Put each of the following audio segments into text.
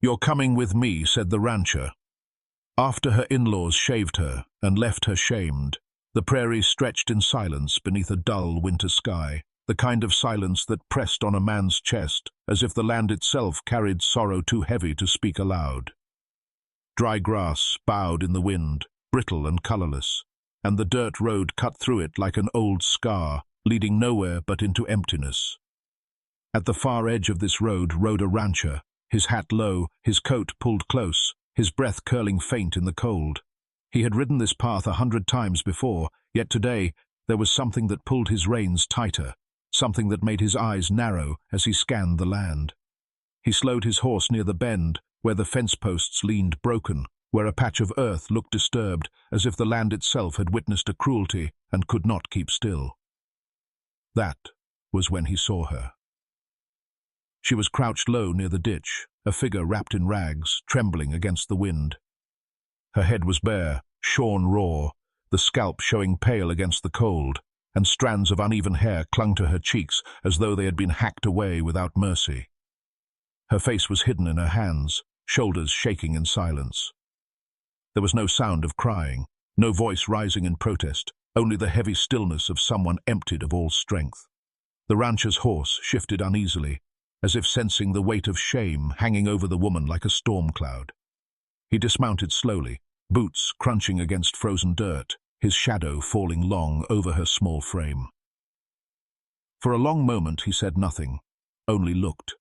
"You're coming with me," said the rancher. After her in-laws shaved her and left her shamed, the prairie stretched in silence beneath a dull winter sky, the kind of silence that pressed on a man's chest, as if the land itself carried sorrow too heavy to speak aloud. Dry grass bowed in the wind, brittle and colorless, and the dirt road cut through it like an old scar, leading nowhere but into emptiness. At the far edge of this road rode a rancher, his hat low, his coat pulled close, his breath curling faint in the cold. He had ridden this path 100 times before, yet today there was something that pulled his reins tighter, something that made his eyes narrow as he scanned the land. He slowed his horse near the bend, where the fence posts leaned broken, where a patch of earth looked disturbed, as if the land itself had witnessed a cruelty and could not keep still. That was when he saw her. She was crouched low near the ditch, a figure wrapped in rags, trembling against the wind. Her head was bare, shorn raw, the scalp showing pale against the cold, and strands of uneven hair clung to her cheeks as though they had been hacked away without mercy. Her face was hidden in her hands, shoulders shaking in silence. There was no sound of crying, no voice rising in protest, only the heavy stillness of someone emptied of all strength. The rancher's horse shifted uneasily, as if sensing the weight of shame hanging over the woman like a storm cloud. He dismounted slowly, boots crunching against frozen dirt, his shadow falling long over her small frame. For a long moment he said nothing, only looked.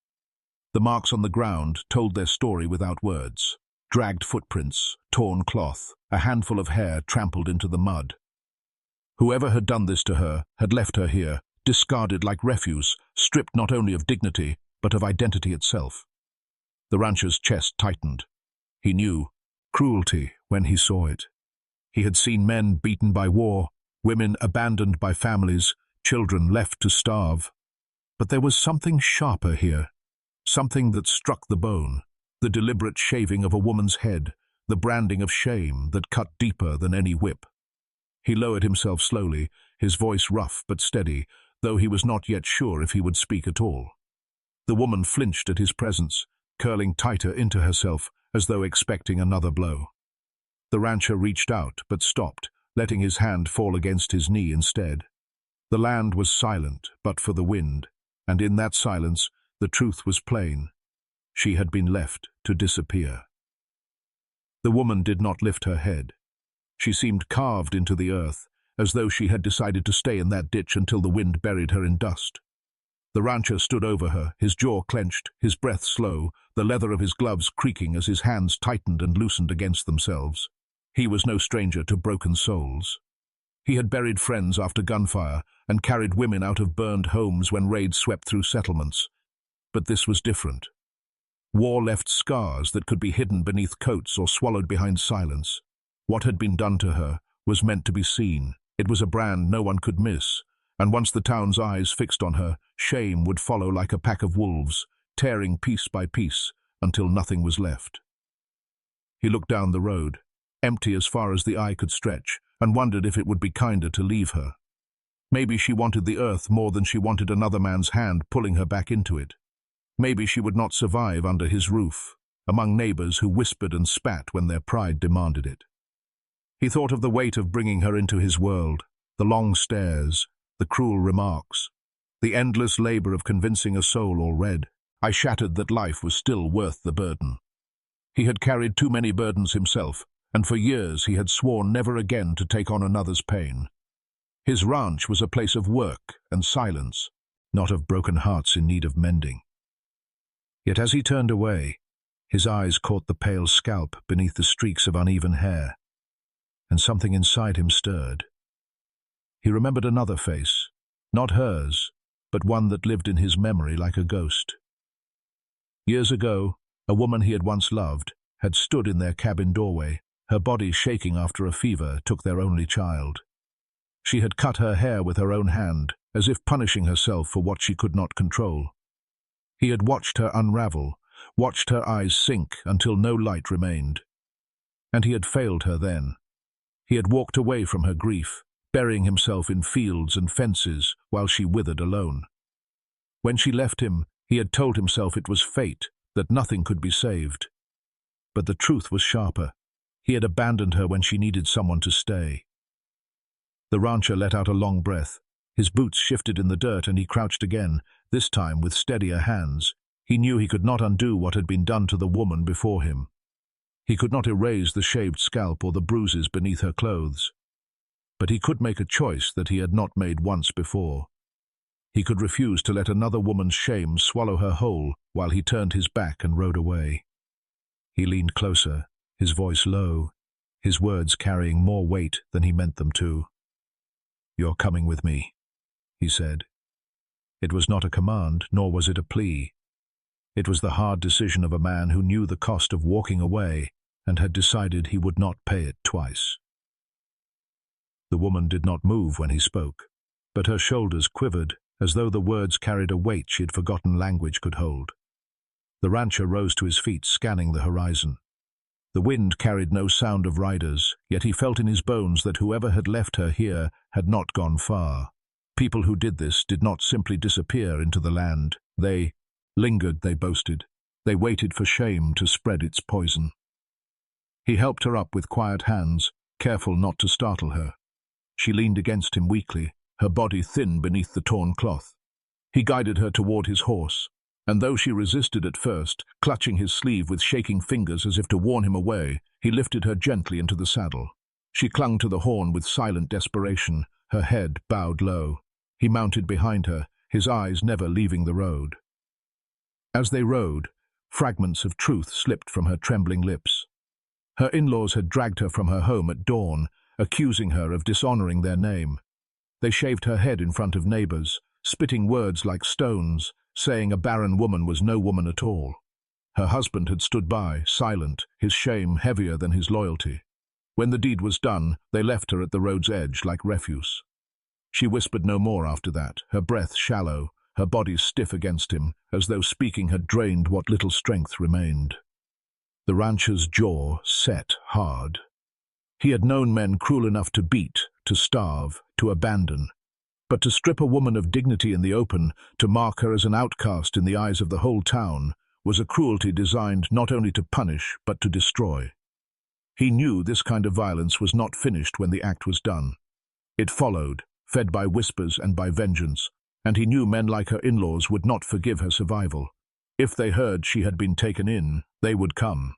The marks on the ground told their story without words. Dragged footprints, torn cloth, a handful of hair trampled into the mud. Whoever had done this to her had left her here, discarded like refuse, stripped not only of dignity, but of identity itself. The rancher's chest tightened. He knew cruelty when he saw it. He had seen men beaten by war, women abandoned by families, children left to starve. But there was something sharper here, something that struck the bone, the deliberate shaving of a woman's head, the branding of shame that cut deeper than any whip. He lowered himself slowly, his voice rough but steady, though he was not yet sure if he would speak at all. The woman flinched at his presence, curling tighter into herself, as though expecting another blow. The rancher reached out, but stopped, letting his hand fall against his knee instead. The land was silent, but for the wind, and in that silence, the truth was plain. She had been left to disappear. The woman did not lift her head. She seemed carved into the earth, as though she had decided to stay in that ditch until the wind buried her in dust. The rancher stood over her, his jaw clenched, his breath slow, the leather of his gloves creaking as his hands tightened and loosened against themselves. He was no stranger to broken souls. He had buried friends after gunfire and carried women out of burned homes when raids swept through settlements. But this was different. War left scars that could be hidden beneath coats or swallowed behind silence. What had been done to her was meant to be seen. It was a brand no one could miss, and once the town's eyes fixed on her, shame would follow like a pack of wolves, tearing piece by piece until nothing was left. He looked down the road, empty as far as the eye could stretch, and wondered if it would be kinder to leave her. Maybe she wanted the earth more than she wanted another man's hand pulling her back into it. Maybe she would not survive under his roof, among neighbors who whispered and spat when their pride demanded it. He thought of the weight of bringing her into his world, the long stares, the cruel remarks, the endless labor of convincing a soul all red. I shattered that life was still worth the burden. He had carried too many burdens himself, and for years he had sworn never again to take on another's pain. His ranch was a place of work and silence, not of broken hearts in need of mending. Yet as he turned away, his eyes caught the pale scalp beneath the streaks of uneven hair, and something inside him stirred. He remembered another face, not hers, but one that lived in his memory like a ghost. Years ago, a woman he had once loved had stood in their cabin doorway, her body shaking after a fever took their only child. She had cut her hair with her own hand, as if punishing herself for what she could not control. He had watched her unravel, watched her eyes sink until no light remained. And he had failed her then. He had walked away from her grief, burying himself in fields and fences while she withered alone. When she left him, he had told himself it was fate, that nothing could be saved. But the truth was sharper. He had abandoned her when she needed someone to stay. The rancher let out a long breath. His boots shifted in the dirt and he crouched again, this time with steadier hands. He knew he could not undo what had been done to the woman before him. He could not erase the shaved scalp or the bruises beneath her clothes. But he could make a choice that he had not made once before. He could refuse to let another woman's shame swallow her whole while he turned his back and rode away. He leaned closer, his voice low, his words carrying more weight than he meant them to. "You're coming with me," he said. It was not a command, nor was it a plea. It was the hard decision of a man who knew the cost of walking away and had decided he would not pay it twice. The woman did not move when he spoke, but her shoulders quivered as though the words carried a weight she had forgotten language could hold. The rancher rose to his feet, scanning the horizon. The wind carried no sound of riders, yet he felt in his bones that whoever had left her here had not gone far. People who did this did not simply disappear into the land. They lingered, they boasted. They waited for shame to spread its poison. He helped her up with quiet hands, careful not to startle her. She leaned against him weakly, her body thin beneath the torn cloth. He guided her toward his horse, and though she resisted at first, clutching his sleeve with shaking fingers as if to warn him away, he lifted her gently into the saddle. She clung to the horn with silent desperation, her head bowed low. He mounted behind her, his eyes never leaving the road. As they rode, fragments of truth slipped from her trembling lips. Her in-laws had dragged her from her home at dawn, accusing her of dishonoring their name. They shaved her head in front of neighbors, spitting words like stones, saying a barren woman was no woman at all. Her husband had stood by, silent, his shame heavier than his loyalty. When the deed was done, they left her at the road's edge like refuse. She whispered no more after that, her breath shallow, her body stiff against him, as though speaking had drained what little strength remained. The rancher's jaw set hard. He had known men cruel enough to beat, to starve, to abandon. But to strip a woman of dignity in the open, to mark her as an outcast in the eyes of the whole town, was a cruelty designed not only to punish, but to destroy. He knew this kind of violence was not finished when the act was done. It followed, fed by whispers and by vengeance, and he knew men like her in-laws would not forgive her survival. If they heard she had been taken in, they would come.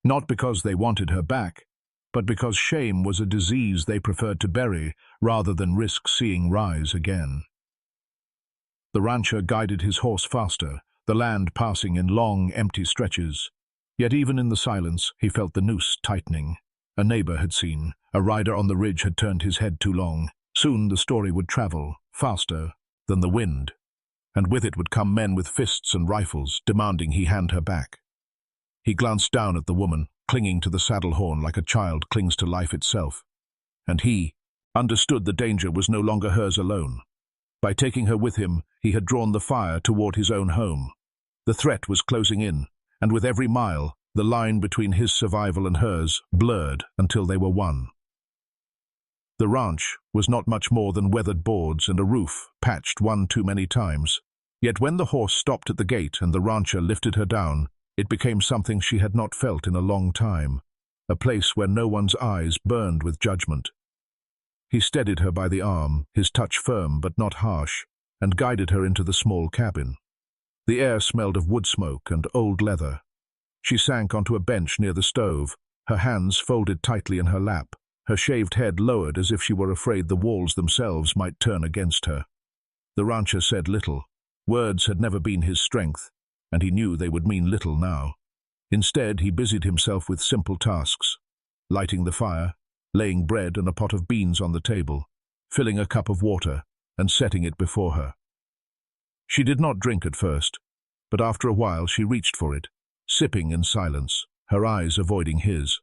Not because they wanted her back, but because shame was a disease they preferred to bury rather than risk seeing rise again. The rancher guided his horse faster, the land passing in long, empty stretches. Yet even in the silence, he felt the noose tightening. A neighbor had seen. A rider on the ridge had turned his head too long. Soon the story would travel, faster than the wind, and with it would come men with fists and rifles, demanding he hand her back. He glanced down at the woman, clinging to the saddle horn like a child clings to life itself, and he understood the danger was no longer hers alone. By taking her with him, he had drawn the fire toward his own home. The threat was closing in, and with every mile, the line between his survival and hers blurred until they were one. The ranch was not much more than weathered boards and a roof patched one too many times. Yet when the horse stopped at the gate and the rancher lifted her down, it became something she had not felt in a long time, a place where no one's eyes burned with judgment. He steadied her by the arm, his touch firm but not harsh, and guided her into the small cabin. The air smelled of wood smoke and old leather. She sank onto a bench near the stove, her hands folded tightly in her lap, her shaved head lowered as if she were afraid the walls themselves might turn against her. The rancher said little. Words had never been his strength, and he knew they would mean little now. Instead, he busied himself with simple tasks, lighting the fire, laying bread and a pot of beans on the table, filling a cup of water, and setting it before her. She did not drink at first, but after a while she reached for it, sipping in silence, her eyes avoiding his.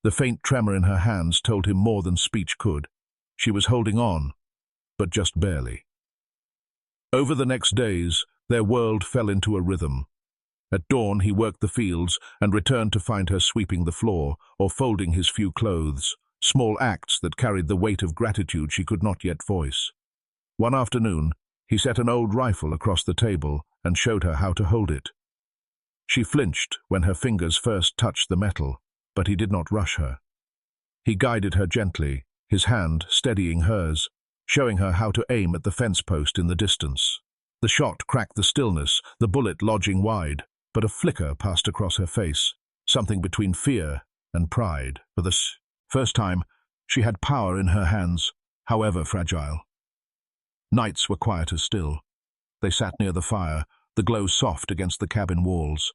The faint tremor in her hands told him more than speech could. She was holding on, but just barely. Over the next days, their world fell into a rhythm. At dawn he worked the fields and returned to find her sweeping the floor or folding his few clothes, small acts that carried the weight of gratitude she could not yet voice. One afternoon, he set an old rifle across the table and showed her how to hold it. She flinched when her fingers first touched the metal, but he did not rush her. He guided her gently, his hand steadying hers, showing her how to aim at the fence post in the distance. The shot cracked the stillness, the bullet lodging wide, but a flicker passed across her face, something between fear and pride. For the first time, she had power in her hands, however fragile. Nights were quieter still. They sat near the fire, the glow soft against the cabin walls.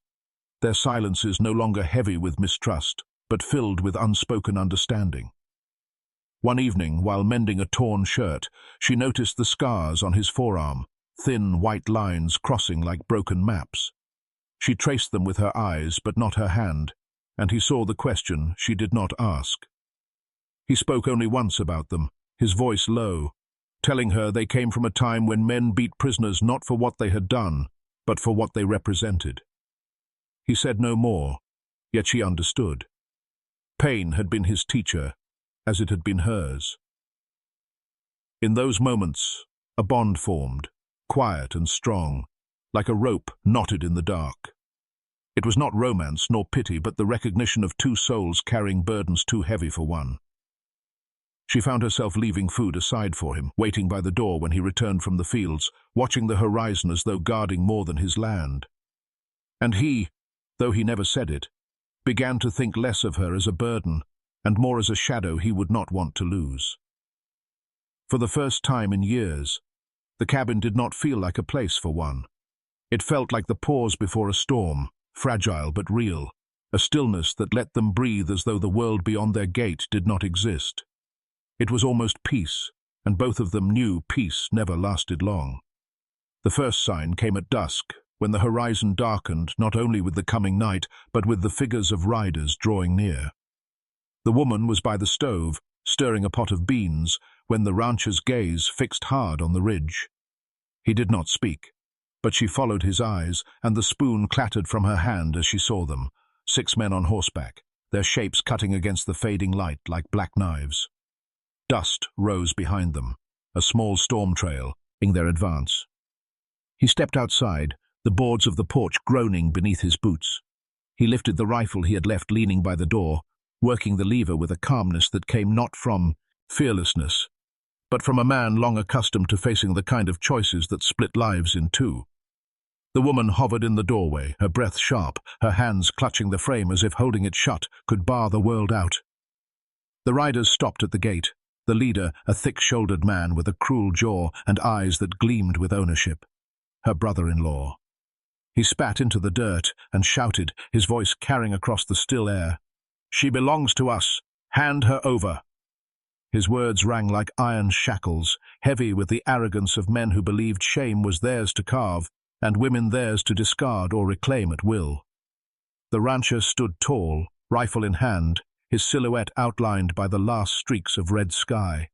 Their silences no longer heavy with mistrust, but filled with unspoken understanding. One evening, while mending a torn shirt, she noticed the scars on his forearm, thin white lines crossing like broken maps. She traced them with her eyes, but not her hand, and he saw the question she did not ask. He spoke only once about them, his voice low, telling her they came from a time when men beat prisoners not for what they had done, but for what they represented. He said no more, yet she understood. Pain had been his teacher, as it had been hers. In those moments, a bond formed, quiet and strong, like a rope knotted in the dark. It was not romance nor pity, but the recognition of two souls carrying burdens too heavy for one. She found herself leaving food aside for him, waiting by the door when he returned from the fields, watching the horizon as though guarding more than his land. And he, though he never said it, began to think less of her as a burden and more as a shadow he would not want to lose. For the first time in years, the cabin did not feel like a place for one. It felt like the pause before a storm, fragile but real, a stillness that let them breathe as though the world beyond their gate did not exist. It was almost peace, and both of them knew peace never lasted long. The first sign came at dusk, when the horizon darkened not only with the coming night, but with the figures of riders drawing near. The woman was by the stove, stirring a pot of beans, when the rancher's gaze fixed hard on the ridge. He did not speak, but she followed his eyes, and the spoon clattered from her hand as she saw them, 6 men on horseback, their shapes cutting against the fading light like black knives. Dust rose behind them, a small storm trail in their advance. He stepped outside, the boards of the porch groaning beneath his boots. He lifted the rifle he had left leaning by the door, working the lever with a calmness that came not from fearlessness, but from a man long accustomed to facing the kind of choices that split lives in two. The woman hovered in the doorway, her breath sharp, her hands clutching the frame as if holding it shut could bar the world out. The riders stopped at the gate, the leader a thick-shouldered man with a cruel jaw and eyes that gleamed with ownership. Her brother-in-law. He spat into the dirt and shouted, his voice carrying across the still air, "She belongs to us. Hand her over." His words rang like iron shackles, heavy with the arrogance of men who believed shame was theirs to carve, and women theirs to discard or reclaim at will. The rancher stood tall, rifle in hand, his silhouette outlined by the last streaks of red sky.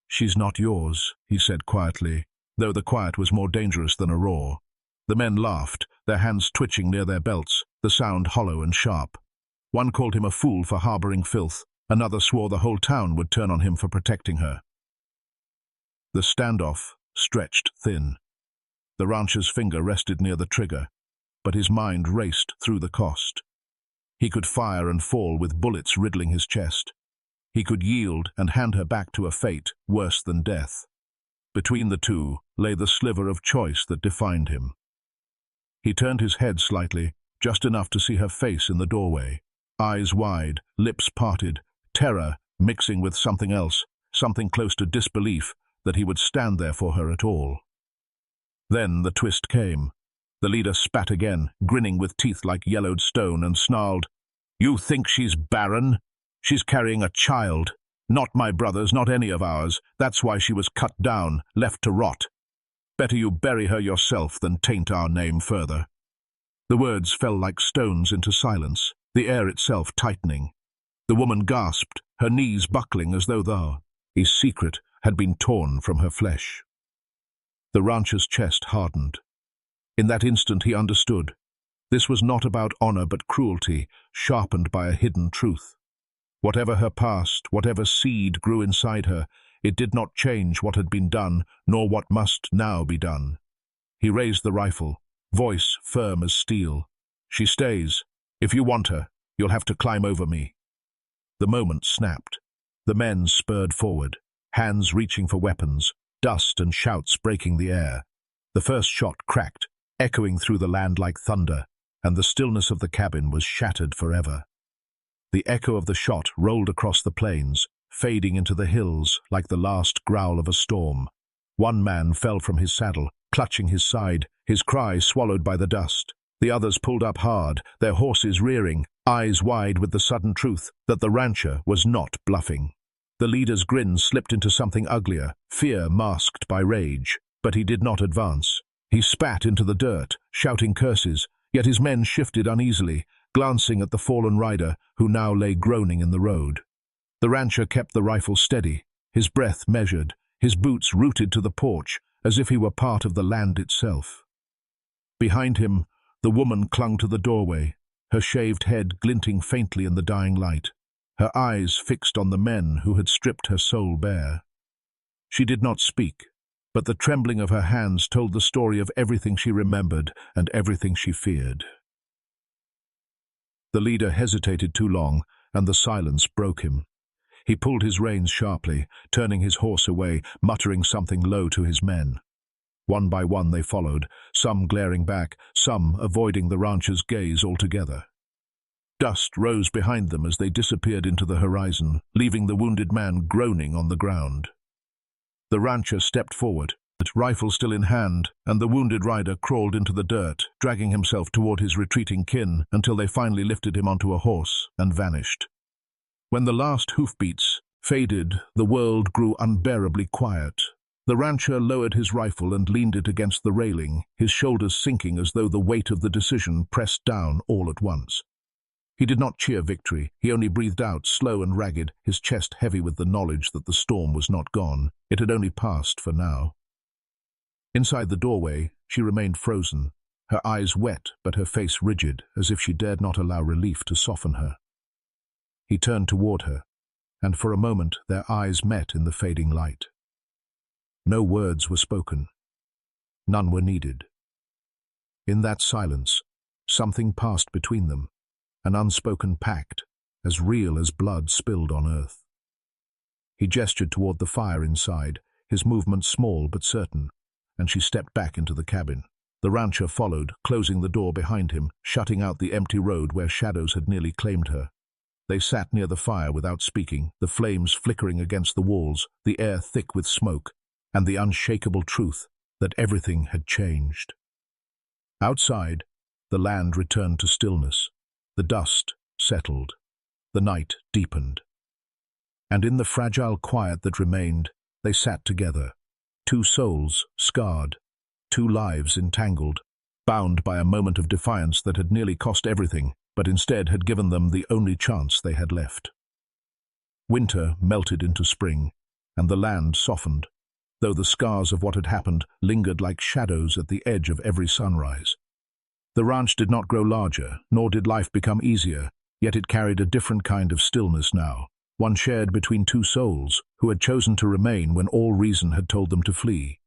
"She's not yours," he said quietly, though the quiet was more dangerous than a roar. The men laughed, their hands twitching near their belts, the sound hollow and sharp. One called him a fool for harboring filth, another swore the whole town would turn on him for protecting her. The standoff stretched thin. The rancher's finger rested near the trigger, but his mind raced through the cost. He could fire and fall with bullets riddling his chest. He could yield and hand her back to a fate worse than death. Between the two lay the sliver of choice that defined him. He turned his head slightly, just enough to see her face in the doorway. Eyes wide, lips parted, terror mixing with something else, something close to disbelief that he would stand there for her at all. Then the twist came. The leader spat again, grinning with teeth like yellowed stone, and snarled, "You think she's barren? She's carrying a child. Not my brother's, not any of ours. That's why she was cut down, left to rot. Better you bury her yourself than taint our name further." The words fell like stones into silence, the air itself tightening. The woman gasped, her knees buckling as though his secret had been torn from her flesh. The rancher's chest hardened. In that instant he understood. This was not about honor but cruelty, sharpened by a hidden truth. Whatever her past, whatever seed grew inside her, it did not change what had been done, nor what must now be done. He raised the rifle, voice firm as steel. She stays. If you want her, you'll have to climb over me." The moment snapped. The men spurred forward, hands reaching for weapons, dust and shouts breaking the air. The first shot cracked, echoing through the land like thunder, and the stillness of the cabin was shattered forever. The echo of the shot rolled across the plains, fading into the hills like the last growl of a storm. One man fell from his saddle, clutching his side, his cry swallowed by the dust. The others pulled up hard, their horses rearing, eyes wide with the sudden truth that the rancher was not bluffing. The leader's grin slipped into something uglier, fear masked by rage, but he did not advance. He spat into the dirt, shouting curses, yet his men shifted uneasily, glancing at the fallen rider who now lay groaning in the road. The rancher kept the rifle steady, his breath measured, his boots rooted to the porch, as if he were part of the land itself. Behind him, the woman clung to the doorway, her shaved head glinting faintly in the dying light, her eyes fixed on the men who had stripped her soul bare. She did not speak, but the trembling of her hands told the story of everything she remembered and everything she feared. The leader hesitated too long, and the silence broke him. He pulled his reins sharply, turning his horse away, muttering something low to his men. One by one they followed, some glaring back, some avoiding the rancher's gaze altogether. Dust rose behind them as they disappeared into the horizon, leaving the wounded man groaning on the ground. The rancher stepped forward, rifle still in hand, and the wounded rider crawled into the dirt, dragging himself toward his retreating kin until they finally lifted him onto a horse and vanished. When the last hoofbeats faded, the world grew unbearably quiet. The rancher lowered his rifle and leaned it against the railing, his shoulders sinking as though the weight of the decision pressed down all at once. He did not cheer victory, he only breathed out, slow and ragged, his chest heavy with the knowledge that the storm was not gone. It had only passed for now. Inside the doorway, she remained frozen, her eyes wet but her face rigid, as if she dared not allow relief to soften her. He turned toward her, and for a moment their eyes met in the fading light. No words were spoken. None were needed. In that silence, something passed between them, an unspoken pact, as real as blood spilled on earth. He gestured toward the fire inside, his movement small but certain, and she stepped back into the cabin. The rancher followed, closing the door behind him, shutting out the empty road where shadows had nearly claimed her. They sat near the fire without speaking, the flames flickering against the walls, the air thick with smoke, and the unshakable truth that everything had changed. Outside, the land returned to stillness. The dust settled. The night deepened. And in the fragile quiet that remained, they sat together, two souls scarred, two lives entangled, bound by a moment of defiance that had nearly cost everything, but instead had given them the only chance they had left. Winter melted into spring, and the land softened, though the scars of what had happened lingered like shadows at the edge of every sunrise. The ranch did not grow larger, nor did life become easier, yet it carried a different kind of stillness now, one shared between two souls who had chosen to remain when all reason had told them to flee.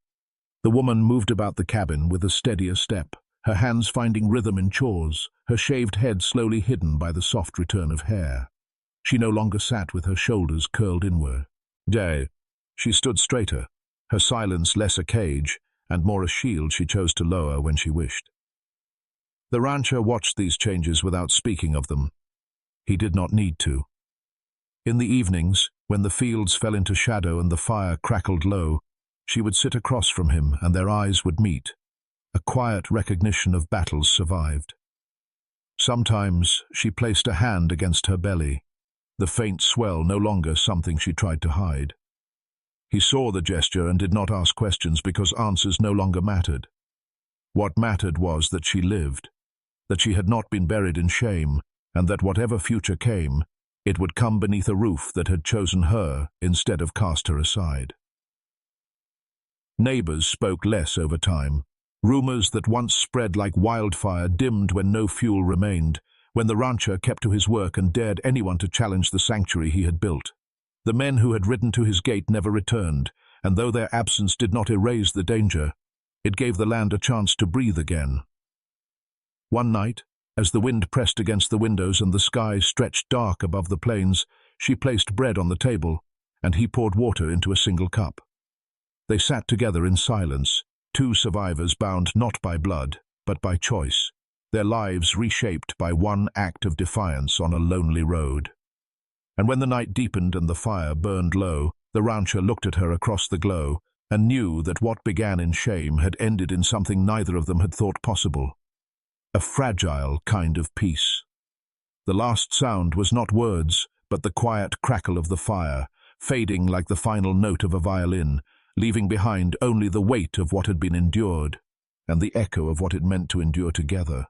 The woman moved about the cabin with a steadier step, her hands finding rhythm in chores, her shaved head slowly hidden by the soft return of hair. She no longer sat with her shoulders curled inward. She stood straighter, her silence less a cage and more a shield she chose to lower when she wished. The rancher watched these changes without speaking of them. He did not need to. In the evenings, when the fields fell into shadow and the fire crackled low, she would sit across from him and their eyes would meet. A quiet recognition of battles survived. Sometimes she placed a hand against her belly, the faint swell no longer something she tried to hide. He saw the gesture and did not ask questions because answers no longer mattered. What mattered was that she lived, that she had not been buried in shame, and that whatever future came, it would come beneath a roof that had chosen her instead of cast her aside. Neighbors spoke less over time. Rumors that once spread like wildfire dimmed when no fuel remained, when the rancher kept to his work and dared anyone to challenge the sanctuary he had built. The men who had ridden to his gate never returned, and though their absence did not erase the danger, it gave the land a chance to breathe again. One night, As the wind pressed against the windows and the sky stretched dark above the plains, she placed bread on the table, and he poured water into a single cup. They sat together in silence, two survivors bound not by blood, but by choice, their lives reshaped by one act of defiance on a lonely road. And when the night deepened and the fire burned low, the rancher looked at her across the glow and knew that what began in shame had ended in something neither of them had thought possible. A fragile kind of peace. The last sound was not words, but the quiet crackle of the fire, fading like the final note of a violin, leaving behind only the weight of what had been endured and the echo of what it meant to endure together.